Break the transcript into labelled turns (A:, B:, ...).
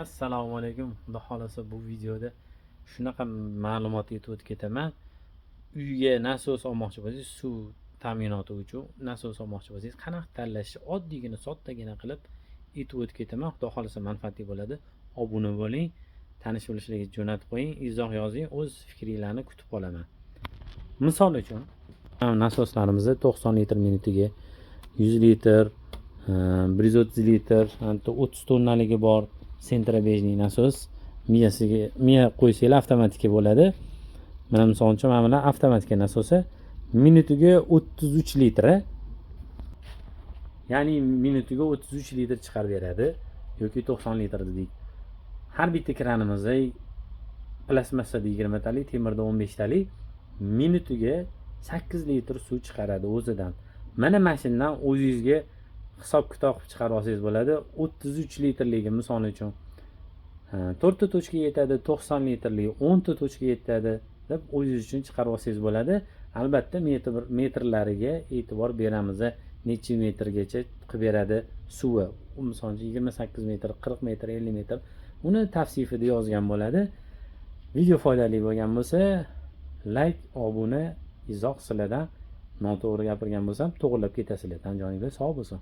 A: Assalomu alaykum. Xudo xolasa bu videoda shunaqa ma'lumot yetib o'tib ketaman. Uyga nasos olmoqchi bo'lsangiz, suv ta'minoti uchun nasos olmoqchi bo'lsangiz, qanaqa tanlashni oddiygina, soddagina qilib yetib o'tib ketaman. Xudo xolasa manfaatli bo'ladi. Obuna bo'ling, tanish bilishlarga jo'natib qo'ying, izoh yozing, o'z fikringlarni kutib qolaman. Misol uchun, nasoslarimizni 90 litr minutiga, 100 litr, 130 litr, 30 tonnaligi bor. Sentrabejniy nasos miya qo'ysanglar avtomatika bo'ladi. Mana misol uchun mana avtomatika nasosi minutiga 33 litr, ya'ni minutiga 33 litr chiqarib beradi yoki 90 litr dedik. Har bitta kranimizda plastmassada 20 talik, temirda 15 talik minutiga 8 litr suv chiqaradi o'zidan. Mana mashinadan o'zingizga hisob-kitob chiqarib olsangiz bo'ladi. 33 litrligi misol uchun 4 ta tochkaga yetadi, 90 litrlik 10 ta tochkaga yetadi deb o'zingiz uchun chiqarib olsangiz bo'ladi. Albatta metrlariga e'tibor beramiz. Necha metrgacha qilib beradi suvi. Misol uchun 28 metr, 40 metr, 50 metr. Uni tavsifida yozgan bo'ladi. Video foydali bo'lgan bo'lsa, like, obuna, izoh sizlardan noto'g'ri gapirgan bo'lsam, to'g'rilab ketasizlar. Tan joyingizda sog' bo'lsin.